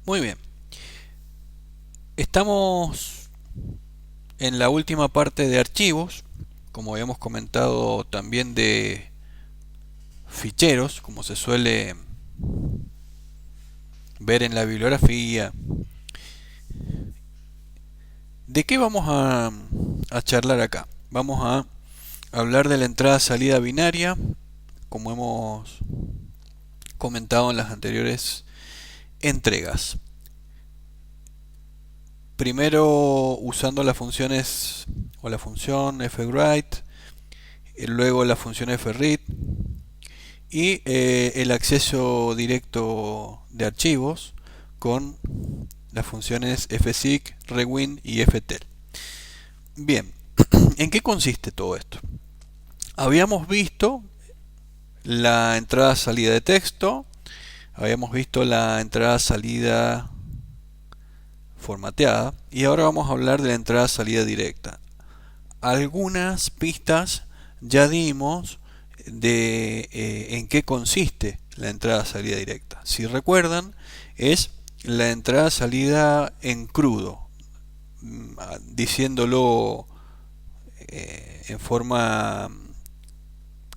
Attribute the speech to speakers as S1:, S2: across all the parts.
S1: Muy bien. Estamos en la última parte de archivos, como habíamos comentado también de ficheros, como se suele ver en la bibliografía. ¿De qué vamos a charlar acá? Vamos a hablar de la entrada-salida binaria, como hemos comentado en las anteriores entregas. Primero usando las funciones o la función fwrite, luego la función fread y el acceso directo de archivos con las funciones fseek, rewind y ftel. Bien, ¿en qué consiste todo esto? Habíamos visto la entrada-salida de texto, habíamos visto la entrada-salida formateada y ahora vamos a hablar de la entrada-salida directa. Algunas pistas ya dimos de en qué consiste la entrada-salida directa. Si recuerdan, es la entrada-salida en crudo, diciéndolo en forma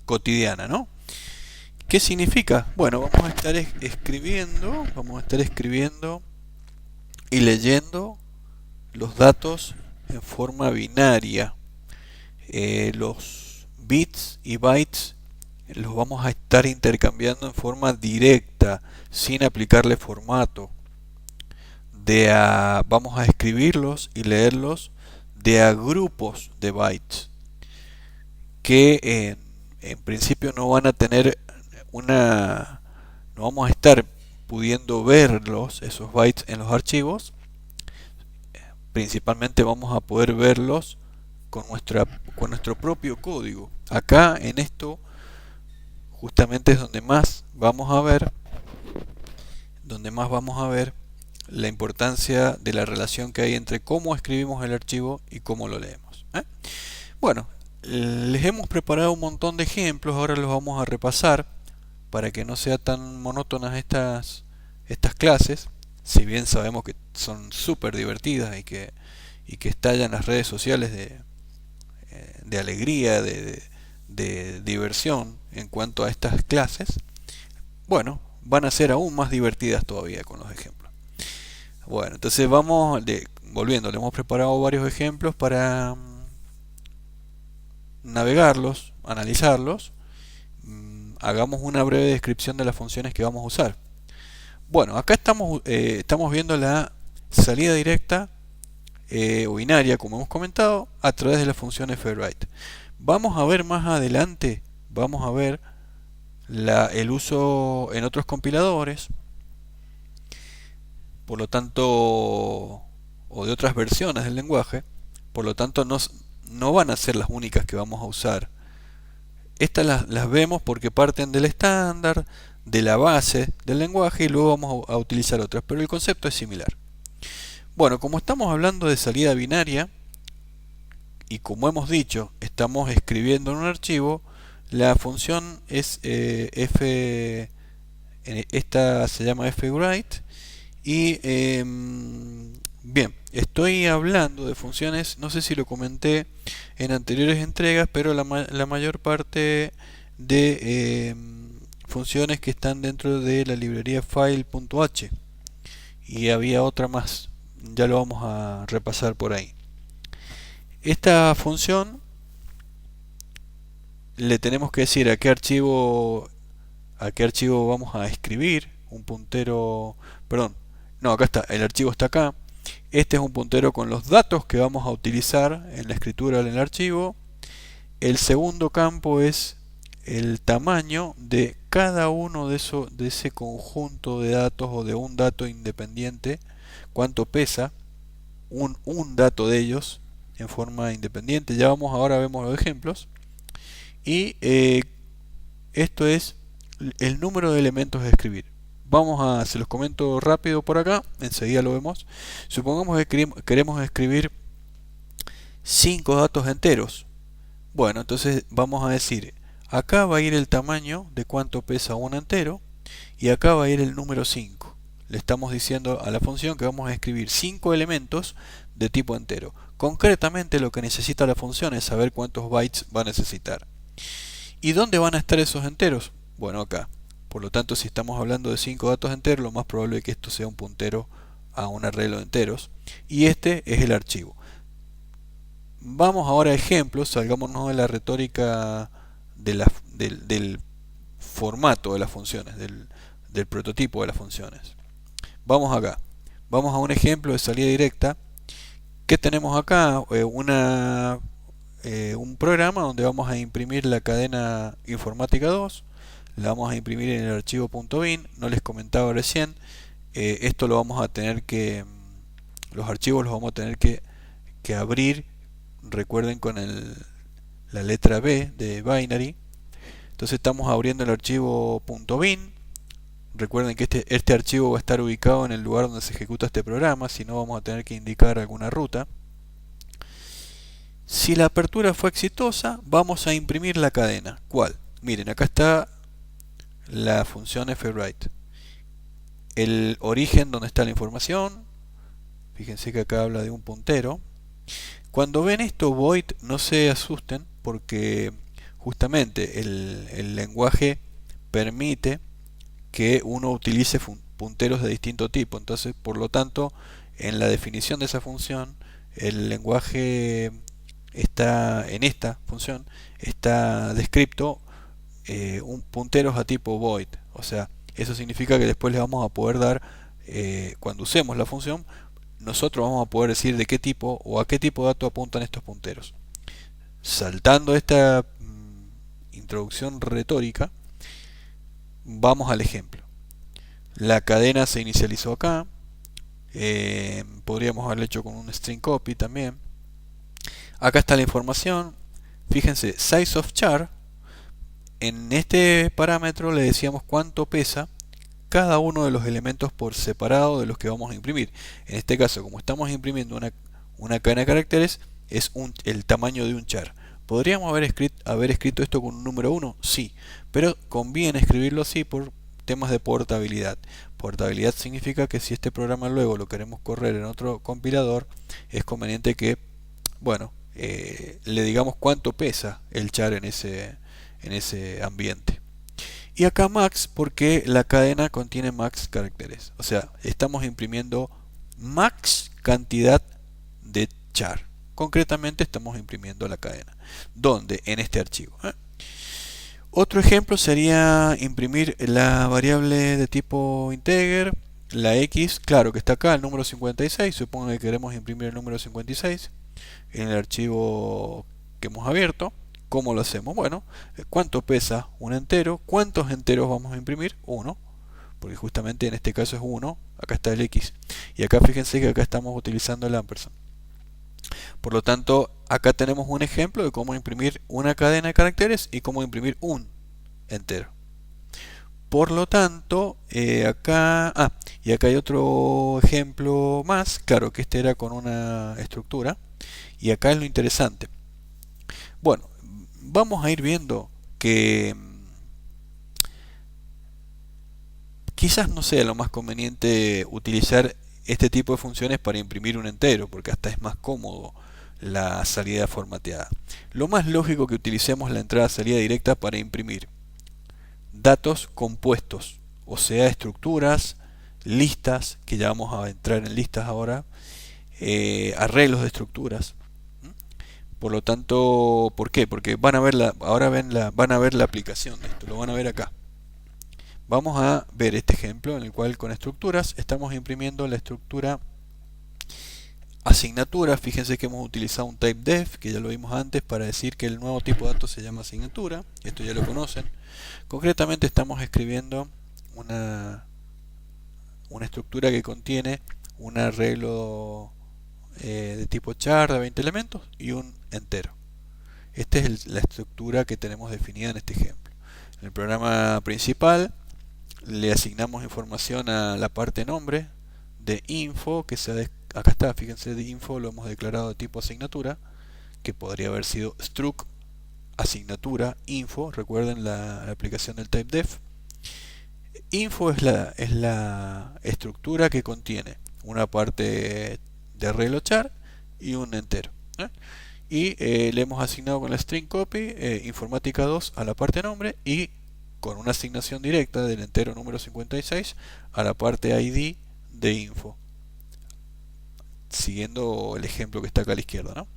S1: cotidiana, ¿no? ¿Qué significa? Bueno, vamos a estar escribiendo y leyendo los datos en forma binaria. Los bits y bytes los vamos a estar intercambiando en forma directa, sin aplicarle formato. Vamos a escribirlos y leerlos de a grupos de bytes que en principio no van a tener no vamos a estar pudiendo verlos, esos bytes en los archivos. Principalmente vamos a poder verlos con nuestro propio código. Acá en esto justamente es donde más vamos a ver la importancia de la relación que hay entre cómo escribimos el archivo y cómo lo leemos. Bueno, les hemos preparado un montón de ejemplos, ahora los vamos a repasar para que no sea tan monótonas estas clases, si bien sabemos que son súper divertidas y que estallan las redes sociales de alegría, de diversión en cuanto a estas clases. Bueno, van a ser aún más divertidas todavía con los ejemplos. Bueno, entonces volviendo, le hemos preparado varios ejemplos para navegarlos, analizarlos. Hagamos una breve descripción de las funciones que vamos a usar. Bueno, acá estamos viendo la salida directa o binaria, como hemos comentado, a través de la función fwrite. Vamos a ver más adelante, vamos a ver el uso en otros compiladores, por lo tanto, o de otras versiones del lenguaje, por lo tanto no van a ser las únicas que vamos a usar. Estas las vemos porque parten del estándar, de la base del lenguaje y luego vamos a utilizar otras, pero el concepto es similar. Bueno, como estamos hablando de salida binaria y como hemos dicho, estamos escribiendo en un archivo, la función es esta se llama fwrite y bien, estoy hablando de funciones, no sé si lo comenté en anteriores entregas, pero la mayor parte de funciones que están dentro de la librería file.h y había otra más, ya lo vamos a repasar por ahí. Esta función le tenemos que decir a qué archivo vamos a escribir, un puntero, perdón, no, acá está, el archivo está acá. Este es un puntero con los datos que vamos a utilizar en la escritura del archivo. El segundo campo es el tamaño de cada uno de ese conjunto de datos o de un dato independiente, cuánto pesa un dato de ellos en forma independiente. Ahora vemos los ejemplos. Y esto es el número de elementos a escribir. Se los comento rápido por acá, enseguida lo vemos. Supongamos que queremos escribir 5 datos enteros. Bueno, entonces vamos a decir, acá va a ir el tamaño de cuánto pesa un entero y acá va a ir el número 5, le estamos diciendo a la función que vamos a escribir 5 elementos de tipo entero. Concretamente lo que necesita la función es saber cuántos bytes va a necesitar. ¿Y dónde van a estar esos enteros? Bueno, acá. Por lo tanto, si estamos hablando de 5 datos enteros, lo más probable es que esto sea un puntero a un arreglo de enteros. Y este es el archivo. Vamos ahora a ejemplos, salgámonos de la retórica del formato de las funciones, del prototipo de las funciones. Vamos acá. Vamos a un ejemplo de salida directa. ¿Qué tenemos acá? Un programa donde vamos a imprimir la cadena informática 2. La vamos a imprimir en el archivo .bin. No les comentaba recién. Esto lo vamos a tener que... Los archivos los vamos a tener que abrir. Recuerden con la letra B de binary. Entonces estamos abriendo el archivo .bin. Recuerden que este archivo va a estar ubicado en el lugar donde se ejecuta este programa, si no vamos a tener que indicar alguna ruta. Si la apertura fue exitosa, vamos a imprimir la cadena. ¿Cuál? Miren, acá está la función fwrite. El origen donde está la información. Fíjense que acá habla de un puntero. Cuando ven esto void, no se asusten porque justamente el lenguaje permite que uno utilice punteros de distinto tipo. Entonces, por lo tanto, en la definición de esa función, el lenguaje está, en esta función, está descrito punteros a tipo void. O sea, eso significa que después le vamos a poder dar, cuando usemos la función, nosotros vamos a poder decir de qué tipo o a qué tipo de dato apuntan estos punteros. Saltando esta introducción retórica, vamos al ejemplo. La cadena se inicializó acá. Podríamos haberlo hecho con un string copy también. Acá está la información. Fíjense, size of char. En este parámetro le decíamos cuánto pesa cada uno de los elementos por separado de los que vamos a imprimir. En este caso, como estamos imprimiendo una cadena de caracteres, es el tamaño de un char. ¿Podríamos haber escrito esto con un número 1? Sí, pero conviene escribirlo así por temas de portabilidad. Portabilidad significa que si este programa luego lo queremos correr en otro compilador, es conveniente que, bueno, le digamos cuánto pesa el char en ese ambiente. Y acá max porque la cadena contiene max caracteres. O sea, estamos imprimiendo max cantidad de char. Concretamente estamos imprimiendo la cadena. ¿Dónde? En este archivo. Otro ejemplo sería imprimir la variable de tipo integer, la x, claro que está acá, el número 56. Supongo que queremos imprimir el número 56 en el archivo que hemos abierto. ¿Cómo lo hacemos? Bueno, ¿cuánto pesa un entero? ¿Cuántos enteros vamos a imprimir? 1, porque justamente en este caso es 1. Acá está el x. Y acá fíjense que acá estamos utilizando el ampersand. Por lo tanto, acá tenemos un ejemplo de cómo imprimir una cadena de caracteres y cómo imprimir un entero. Por lo tanto, acá hay otro ejemplo más. Claro que este era con una estructura. Y acá es lo interesante. Bueno, vamos a ir viendo que quizás no sea lo más conveniente utilizar este tipo de funciones para imprimir un entero, porque hasta es más cómodo la salida formateada. Lo más lógico que utilicemos la entrada-salida directa para imprimir datos compuestos, o sea, estructuras, listas, que ya vamos a entrar en listas ahora, arreglos de estructuras. Por lo tanto, ¿por qué? Porque van a ver van a ver la aplicación de esto, lo van a ver acá. Vamos a ver este ejemplo en el cual con estructuras estamos imprimiendo la estructura asignatura. Fíjense que hemos utilizado un typedef, que ya lo vimos antes, para decir que el nuevo tipo de datos se llama asignatura. Esto ya lo conocen. Concretamente estamos escribiendo una estructura que contiene un arreglo de tipo char de 20 elementos y un entero. Esta es la estructura que tenemos definida en este ejemplo. En el programa principal le asignamos información a la parte nombre de info, que acá está, fíjense, de info lo hemos declarado de tipo asignatura, que podría haber sido struct asignatura info. Recuerden la aplicación del typedef. Info es la estructura que contiene una parte de arreglo char y un entero. ¿Eh? Y le hemos asignado con la string copy informática 2 a la parte nombre y con una asignación directa del entero número 56 a la parte ID de info, siguiendo el ejemplo que está acá a la izquierda, ¿no?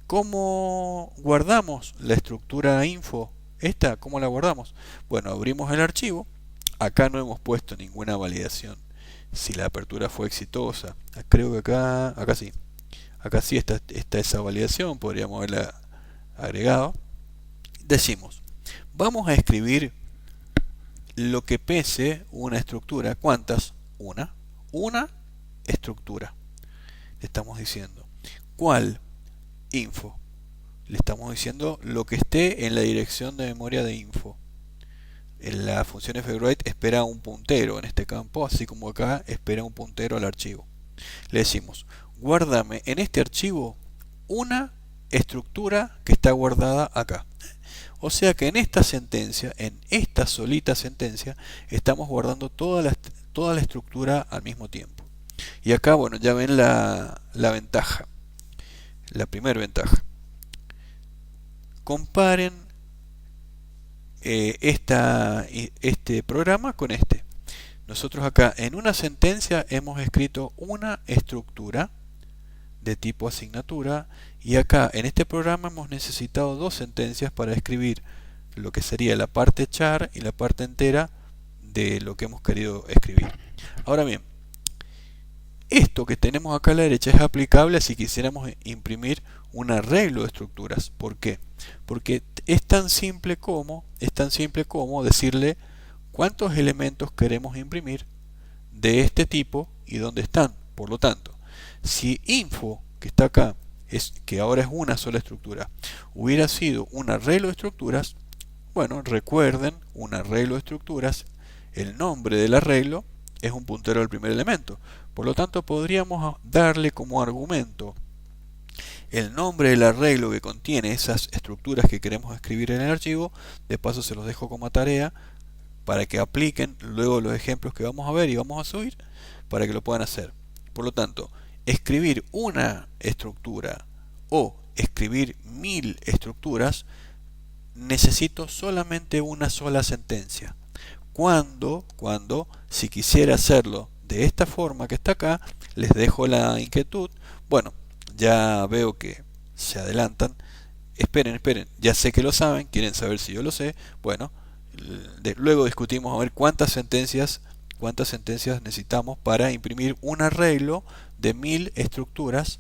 S1: ¿Cómo guardamos la estructura info? ¿Esta cómo la guardamos? Bueno, abrimos el archivo. Acá no hemos puesto ninguna validación si la apertura fue exitosa. Creo que acá sí. Acá sí está esa validación, podríamos haberla agregado. Decimos, vamos a escribir lo que pese una estructura. ¿Cuántas? Una estructura. Le estamos diciendo. ¿Cuál? Info. Le estamos diciendo lo que esté en la dirección de memoria de info. En la función fwrite espera un puntero en este campo, así como acá espera un puntero al archivo. Le decimos, guárdame en este archivo una estructura que está guardada acá. O sea que en esta sentencia, en esta solita sentencia, estamos guardando toda la estructura al mismo tiempo. Y acá, bueno, ya ven la ventaja. La primera ventaja. Comparen este programa con este. Nosotros acá en una sentencia hemos escrito una estructura de tipo asignatura y acá en este programa hemos necesitado dos sentencias para escribir lo que sería la parte char y la parte entera de lo que hemos querido escribir. Ahora bien, esto que tenemos acá a la derecha es aplicable si quisiéramos imprimir un arreglo de estructuras. ¿Por qué? Porque es tan simple como decirle cuántos elementos queremos imprimir de este tipo y dónde están. Por lo tanto, si info, que está acá, que ahora es una sola estructura, hubiera sido un arreglo de estructuras, bueno, recuerden, un arreglo de estructuras, el nombre del arreglo es un puntero del primer elemento. Por lo tanto, podríamos darle como argumento el nombre del arreglo que contiene esas estructuras que queremos escribir en el archivo. De paso se los dejo como tarea para que apliquen luego los ejemplos que vamos a ver y vamos a subir para que lo puedan hacer. Por lo tanto, escribir una estructura o escribir 1000 estructuras, necesito solamente una sola sentencia. Cuando, si quisiera hacerlo de esta forma que está acá, les dejo la inquietud. Bueno, ya veo que se adelantan. Esperen, ya sé que lo saben, quieren saber si yo lo sé. Bueno, luego discutimos a ver cuántas sentencias necesitamos para imprimir un arreglo de 1000 estructuras,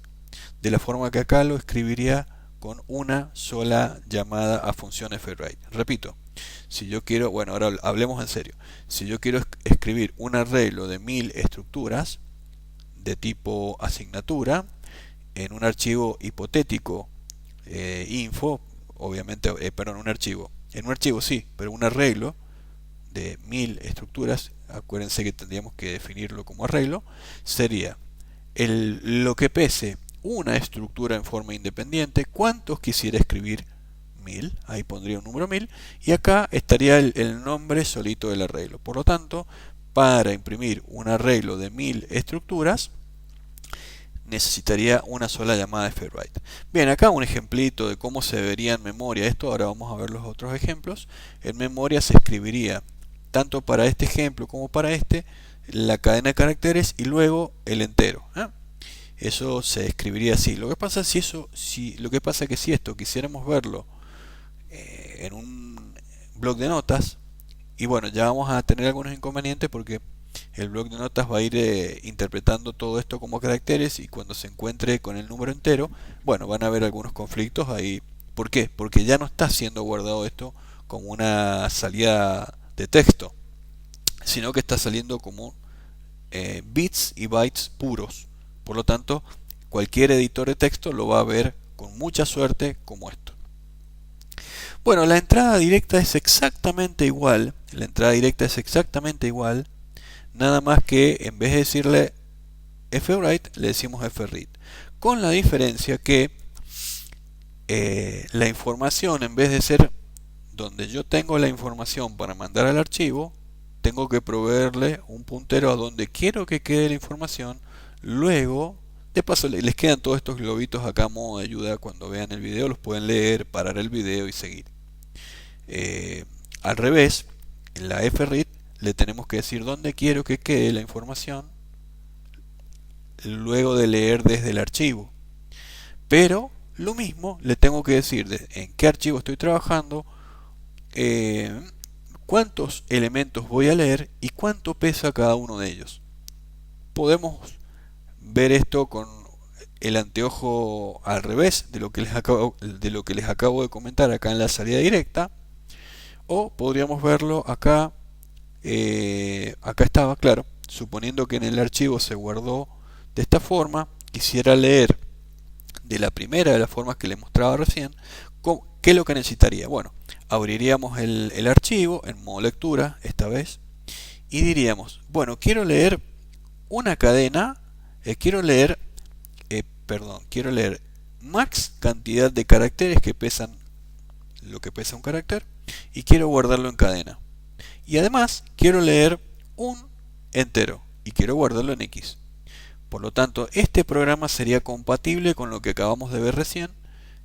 S1: de la forma que acá lo escribiría con una sola llamada a función fwrite. Repito, si yo quiero, bueno, ahora hablemos en serio. Si yo quiero escribir un arreglo de 1000 estructuras de tipo asignatura en un archivo hipotético info, obviamente, perdón, en un archivo sí, pero un arreglo de 1000 estructuras, acuérdense que tendríamos que definirlo como arreglo, sería lo que pese una estructura en forma independiente, cuántos quisiera escribir, 1000, ahí pondría un número 1000, y acá estaría el nombre solito del arreglo. Por lo tanto, para imprimir un arreglo de 1000 estructuras, necesitaría una sola llamada de fwrite. Bien, acá un ejemplito de cómo se vería en memoria esto. Ahora vamos a ver los otros ejemplos. En memoria se escribiría, tanto para este ejemplo como para este, la cadena de caracteres y luego el entero. Eso se escribiría así. Lo que pasa es que si esto quisiéramos verlo en un bloc de notas, y bueno, ya vamos a tener algunos inconvenientes porque el bloc de notas va a ir interpretando todo esto como caracteres, y cuando se encuentre con el número entero, bueno, van a haber algunos conflictos ahí. ¿Por qué? Porque ya no está siendo guardado esto como una salida de texto, sino que está saliendo como bits y bytes puros. Por lo tanto, cualquier editor de texto lo va a ver con mucha suerte como esto. Bueno, la entrada directa es exactamente igual. Nada más que en vez de decirle fwrite, le decimos fread. Con la diferencia que la información, en vez de ser donde yo tengo la información para mandar al archivo, tengo que proveerle un puntero a donde quiero que quede la información. Luego, de paso, les quedan todos estos globitos acá a modo de ayuda. Cuando vean el video los pueden leer, parar el video y seguir. Al revés, en la FRIT le tenemos que decir dónde quiero que quede la información luego de leer desde el archivo. Pero lo mismo le tengo que decir en qué archivo estoy trabajando, cuántos elementos voy a leer y cuánto pesa cada uno de ellos. Podemos ver esto con el anteojo al revés de lo que les acabo de comentar acá en la salida directa, o podríamos verlo acá. Acá estaba, claro, suponiendo que en el archivo se guardó de esta forma, quisiera leer de la primera de las formas que les mostraba recién. ¿Qué es lo que necesitaría? Bueno, abriríamos el archivo en modo lectura esta vez y diríamos, bueno, quiero leer una cadena, quiero leer max cantidad de caracteres que pesan lo que pesa un carácter y quiero guardarlo en cadena. Y además quiero leer un entero y quiero guardarlo en X. Por lo tanto, este programa sería compatible con lo que acabamos de ver recién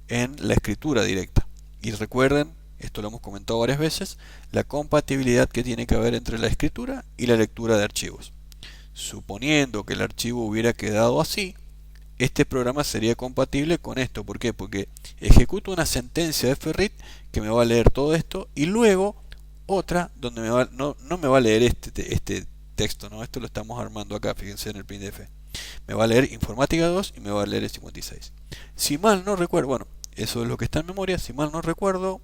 S1: en la escritura directa. Y recuerden, esto lo hemos comentado varias veces, la compatibilidad que tiene que haber entre la escritura y la lectura de archivos. Suponiendo que el archivo hubiera quedado así, este programa sería compatible con esto. ¿Por qué? Porque ejecuto una sentencia de FRIT que me va a leer todo esto y luego otra donde no me va a leer este texto, ¿no? Esto lo estamos armando acá, fíjense en el PDF. Me va a leer informática 2 y me va a leer el 56. Si mal no recuerdo, bueno, eso es lo que está en memoria. Si mal no recuerdo,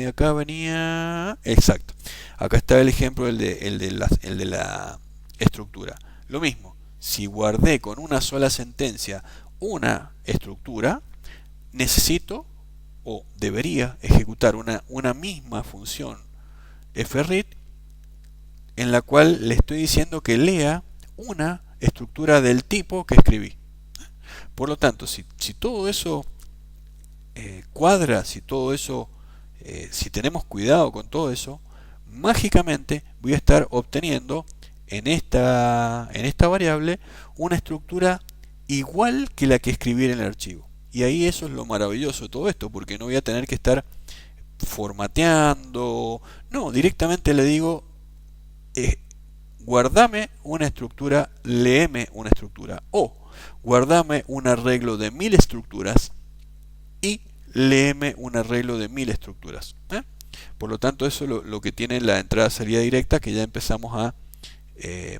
S1: acá venía... Exacto. Acá está el ejemplo, el de la estructura. Lo mismo, si guardé con una sola sentencia una estructura, necesito o debería ejecutar una misma función FRIT en la cual le estoy diciendo que lea una estructura del tipo que escribí. Por lo tanto, si todo eso cuadra, si todo eso, si tenemos cuidado con todo eso, mágicamente voy a estar obteniendo en esta variable una estructura igual que la que escribí en el archivo. Y ahí eso es lo maravilloso de todo esto, porque no voy a tener que estar formateando. No, directamente le digo, guardame una estructura, léeme una estructura, o guardame un arreglo de 1000 estructuras y léeme un arreglo de 1000 estructuras. Por lo tanto, eso es lo que tiene la entrada-salida directa, que ya empezamos a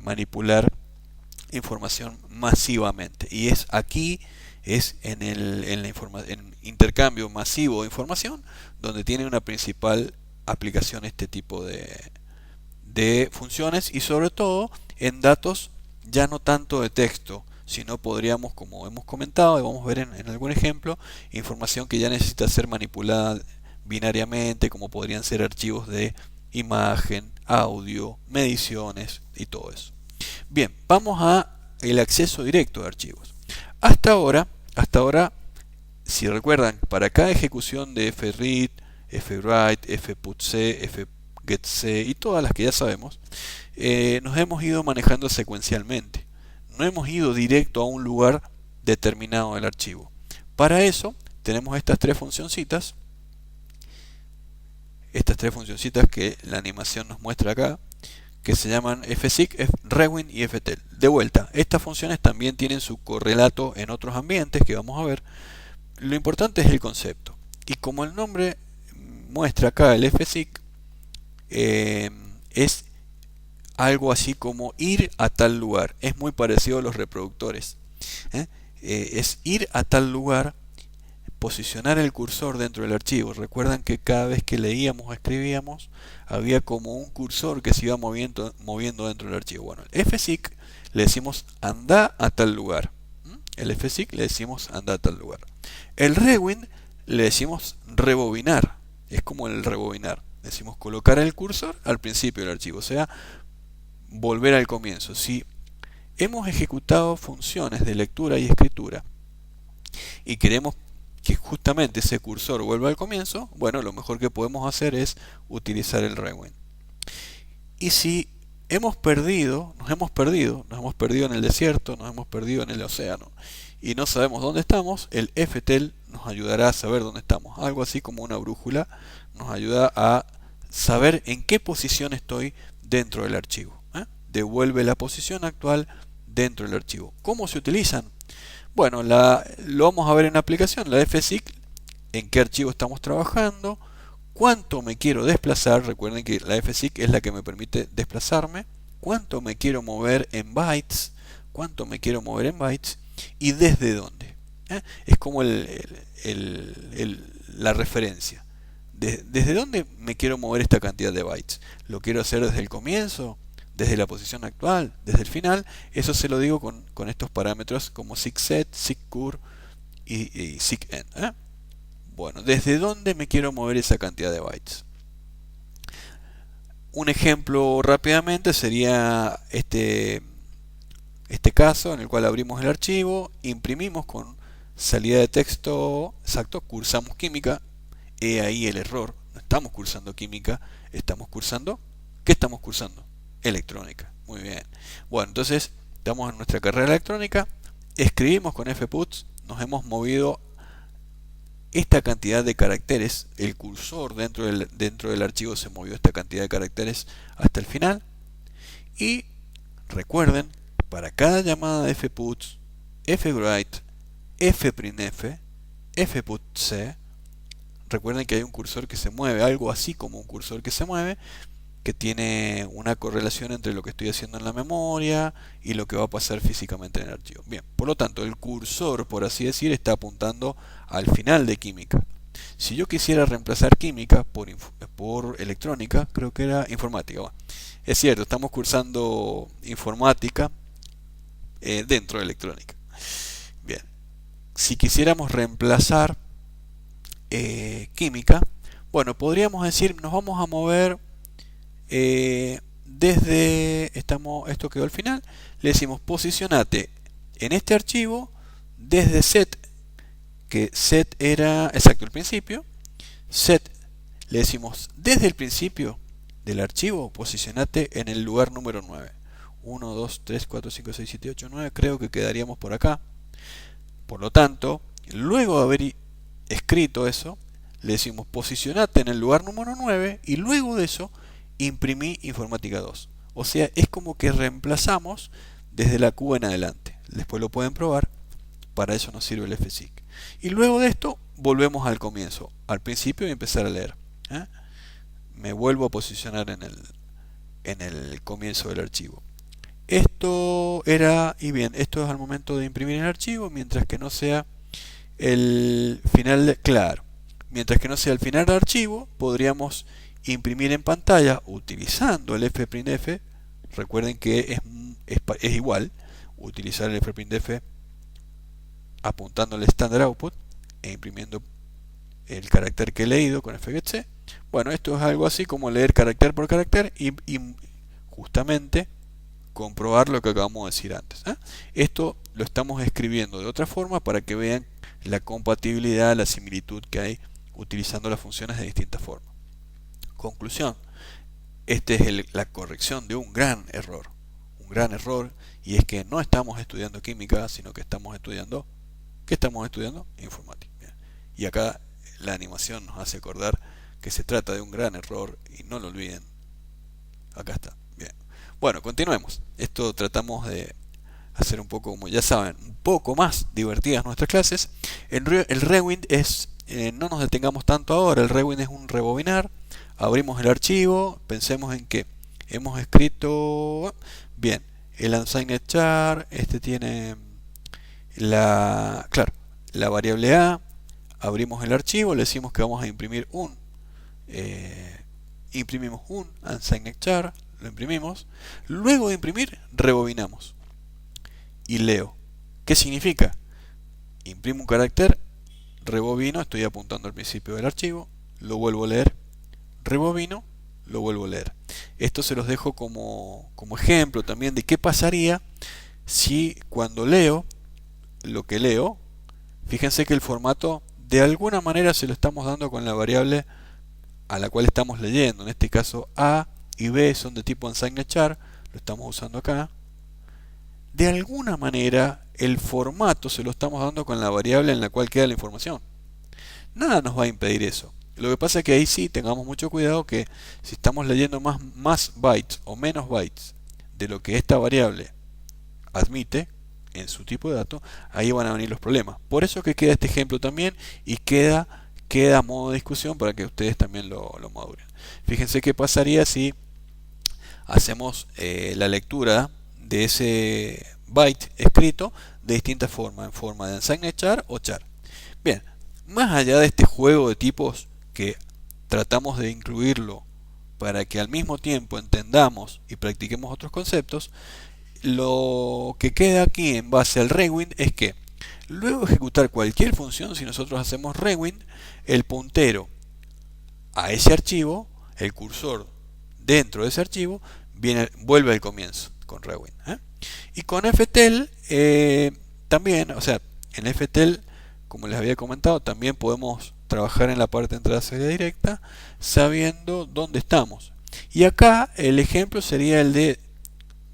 S1: manipular información masivamente. Y es aquí, es en intercambio masivo de información, donde tiene una principal aplicación este tipo de funciones, y sobre todo en datos ya no tanto de texto, sino podríamos, como hemos comentado y vamos a ver en algún ejemplo, información que ya necesita ser manipulada binariamente, como podrían ser archivos de imagen, audio, mediciones y todo eso. Bien, vamos a el acceso directo de archivos. Hasta ahora, si recuerdan, para cada ejecución de FRIT, FWrite, FPUTC, FGETC y todas las que ya sabemos, nos hemos ido manejando secuencialmente. No hemos ido directo a un lugar determinado del archivo. Para eso tenemos estas tres funcioncitas que la animación nos muestra acá, que se llaman fseek, frewind y ftel. De vuelta, estas funciones también tienen su correlato en otros ambientes que vamos a ver. Lo importante es el concepto. Y como el nombre muestra acá, el fseek es algo así como ir a tal lugar. Es muy parecido a los reproductores. Es ir a tal lugar, posicionar el cursor dentro del archivo. Recuerdan que cada vez que leíamos o escribíamos había como un cursor que se iba moviendo dentro del archivo. Bueno, el fseek le decimos anda a tal lugar. El fseek le decimos anda a tal lugar. El rewind le decimos rebobinar. Es como el rebobinar. Decimos colocar el cursor al principio del archivo, o sea, volver al comienzo. Si hemos ejecutado funciones de lectura y escritura y queremos que justamente ese cursor vuelva al comienzo, bueno, lo mejor que podemos hacer es utilizar el rewind. Y si nos hemos perdido en el desierto, nos hemos perdido en el océano y no sabemos dónde estamos. El FTL nos ayudará a saber dónde estamos, algo así como una brújula, nos ayuda a saber en qué posición estoy dentro del archivo. Devuelve la posición actual dentro del archivo. ¿Cómo se utilizan? Bueno, lo vamos a ver en la aplicación, la fseek, en qué archivo estamos trabajando, cuánto me quiero desplazar. Recuerden que la fseek es la que me permite desplazarme, cuánto me quiero mover en bytes, y desde dónde. Es como la referencia. ¿Desde dónde me quiero mover esta cantidad de bytes? ¿Lo quiero hacer desde el comienzo? ¿Desde la posición actual? ¿Desde el final? Eso se lo digo con estos parámetros como seekset, seekcur y seekend. Bueno, ¿desde dónde me quiero mover esa cantidad de bytes? Un ejemplo rápidamente sería este caso en el cual abrimos el archivo, imprimimos con salida de texto, exacto, cursamos química. He ahí el error. No estamos cursando química, estamos cursando... ¿Qué estamos cursando? Electrónica. Muy bien. Bueno, entonces estamos en nuestra carrera electrónica, escribimos con fputs, nos hemos movido esta cantidad de caracteres, el cursor dentro del archivo se movió esta cantidad de caracteres hasta el final. Y recuerden, para cada llamada de fputs, fwrite, fprintf, fputc, recuerden que hay un cursor que se mueve, algo así como un cursor que se mueve, que tiene una correlación entre lo que estoy haciendo en la memoria y lo que va a pasar físicamente en el archivo. Bien, por lo tanto, el cursor, por así decir, está apuntando al final de química. Si yo quisiera reemplazar química por electrónica, creo que era informática. Bueno, es cierto, estamos cursando informática dentro de electrónica. Bien, si quisiéramos reemplazar química, bueno, podríamos decir, nos vamos a mover esto quedó al final, le decimos posicionate en este archivo desde set, que set era, exacto, el principio, set, le decimos desde el principio del archivo, posicionate en el lugar número 9. 1, 2, 3, 4, 5, 6, 7, 8, 9, creo que quedaríamos por acá. Por lo tanto, luego de haber escrito eso, le decimos posicionate en el lugar número 9 y luego de eso imprimí informática 2. O sea, es como que reemplazamos desde la Q en adelante. Después lo pueden probar, para eso nos sirve el fseek. Y luego de esto volvemos al comienzo, al principio, y empezar a leer. Me vuelvo a posicionar en el comienzo del archivo. Esto era, y bien, esto es al momento de imprimir el archivo, mientras que no sea el final, claro, mientras que no sea el final del archivo, podríamos imprimir en pantalla utilizando el fprintf. Recuerden que es igual utilizar el fprintf apuntando al standard output e imprimiendo el carácter que he leído con fgetc. Bueno, esto es algo así como leer carácter por carácter y justamente comprobar lo que acabamos de decir antes. Esto lo estamos escribiendo de otra forma para que vean la compatibilidad, la similitud que hay utilizando las funciones de distintas formas. Conclusión, esta es la corrección de un gran error, y es que no estamos estudiando química, sino que estamos estudiando, ¿qué estamos estudiando? Informática. Bien. Y acá la animación nos hace acordar que se trata de un gran error y no lo olviden. Acá está. Bien. Bueno, continuemos. Esto tratamos de hacer un poco, como ya saben, un poco más divertidas nuestras clases. El rewind es, no nos detengamos tanto ahora, el rewind es un rebobinar. Abrimos el archivo, pensemos en que hemos escrito, bien, el unsigned char, este tiene la variable a, abrimos el archivo, le decimos que vamos a imprimir imprimimos un unsigned char, lo imprimimos, luego de imprimir, rebobinamos y leo. ¿Qué significa? Imprimo un carácter, rebobino, estoy apuntando al principio del archivo, lo vuelvo a leer, rebobino, lo vuelvo a leer. Esto se los dejo como ejemplo también de qué pasaría si cuando leo lo que leo, fíjense que el formato de alguna manera se lo estamos dando con la variable a la cual estamos leyendo. En este caso A y B son de tipo unsigned char, lo estamos usando acá, de alguna manera el formato se lo estamos dando con la variable en la cual queda la información. Nada nos va a impedir eso. Lo que pasa es que ahí sí tengamos mucho cuidado que si estamos leyendo más bytes o menos bytes de lo que esta variable admite en su tipo de dato, ahí van a venir los problemas. Por eso que queda este ejemplo también y queda a modo de discusión para que ustedes también lo maduren. Fíjense qué pasaría si hacemos la lectura de ese byte escrito de distintas formas, en forma de unsigned char o char. Bien, más allá de este juego de tipos que tratamos de incluirlo para que al mismo tiempo entendamos y practiquemos otros conceptos, lo que queda aquí en base al rewind es que luego de ejecutar cualquier función, si nosotros hacemos rewind, el puntero a ese archivo, el cursor dentro de ese archivo, vuelve al comienzo con rewind. Y con FTL también, o sea, en FTL, como les había comentado, también podemos trabajar en la parte de entrada salida directa sabiendo dónde estamos. Y acá el ejemplo sería el de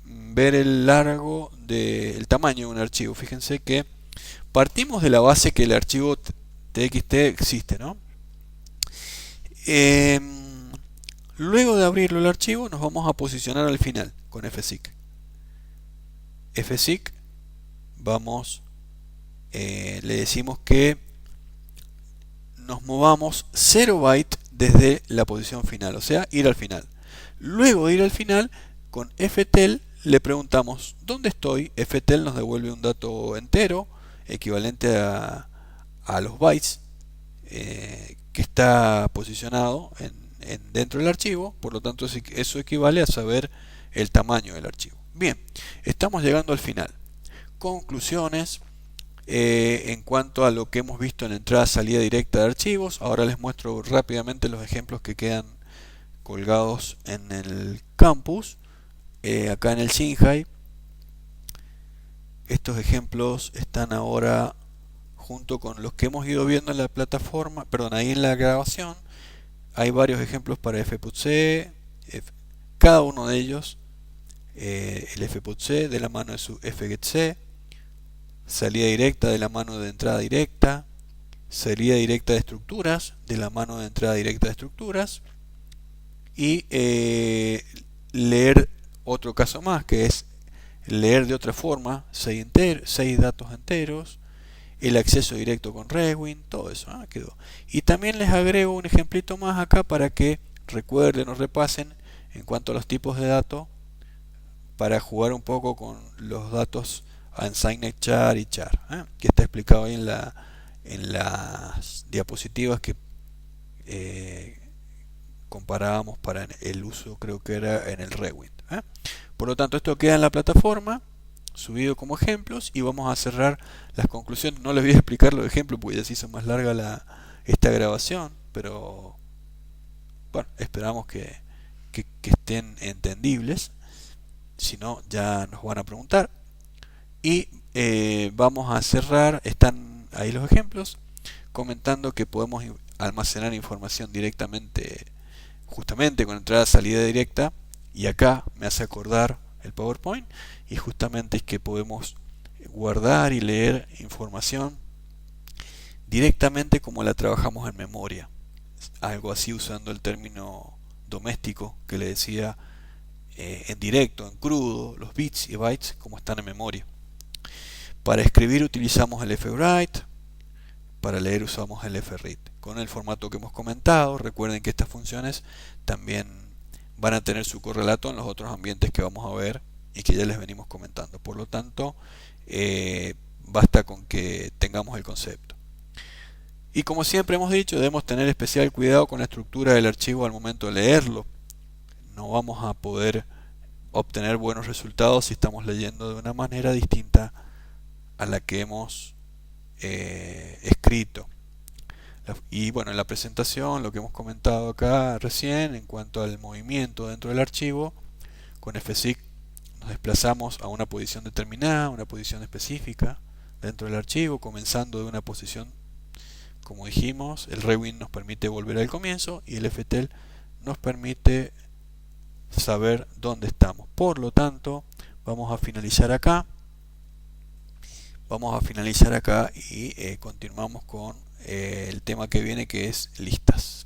S1: ver el largo del tamaño de un archivo. Fíjense que partimos de la base que el archivo txt existe, ¿no? Luego de abrirlo el archivo nos vamos a posicionar al final con fseek. Fseek le decimos que nos movamos 0 byte desde la posición final, o sea, ir al final. Luego de ir al final, con ftl le preguntamos ¿dónde estoy? Ftl nos devuelve un dato entero equivalente a los bytes que está posicionado dentro del archivo, por lo tanto eso equivale a saber el tamaño del archivo. Bien, estamos llegando al final. Conclusiones en cuanto a lo que hemos visto en entrada salida directa de archivos. Ahora les muestro rápidamente los ejemplos que quedan colgados en el campus. Acá en el Xinhai, estos ejemplos están ahora junto con los que hemos ido viendo en la plataforma, perdón, ahí en la grabación. Hay varios ejemplos para fputc, cada uno de ellos, el fputc de la mano de su fgetc, salida directa de la mano de entrada directa, salida directa de estructuras de la mano de entrada directa de estructuras, y leer otro caso más que es leer de otra forma 6 datos enteros, el acceso directo con rewind, todo eso quedó. Y también les agrego un ejemplito más acá para que recuerden o repasen en cuanto a los tipos de datos, para jugar un poco con los datos unsigned char y char, que está explicado ahí en las diapositivas que comparábamos para el uso, creo que era en el rewind. Por lo tanto, esto queda en la plataforma subido como ejemplos, y vamos a cerrar las conclusiones. No les voy a explicar los ejemplos porque ya se hizo más larga esta grabación, pero bueno, esperamos que estén entendibles. Si no, ya nos van a preguntar. Y vamos a cerrar, están ahí los ejemplos, comentando que podemos almacenar información directamente, justamente con entrada salida directa. Y acá me hace acordar el PowerPoint, y justamente es que podemos guardar y leer información directamente como la trabajamos en memoria, algo así usando el término doméstico que le decía, en directo, en crudo, los bits y bytes como están en memoria. Para escribir utilizamos el fwrite, para leer usamos el fread con el formato que hemos comentado. Recuerden que estas funciones también van a tener su correlato en los otros ambientes que vamos a ver y que ya les venimos comentando. Por lo tanto, basta con que tengamos el concepto. Y como siempre hemos dicho, debemos tener especial cuidado con la estructura del archivo al momento de leerlo. No vamos a poder obtener buenos resultados si estamos leyendo de una manera distinta a la que hemos escrito. Y bueno, en la presentación, lo que hemos comentado acá recién en cuanto al movimiento dentro del archivo, con fseek nos desplazamos a una posición determinada, una posición específica dentro del archivo, comenzando de una posición, como dijimos. El rewind nos permite volver al comienzo, y el ftl nos permite saber dónde estamos. Por lo tanto, vamos a finalizar acá. Y continuamos con el tema que viene, que es listas.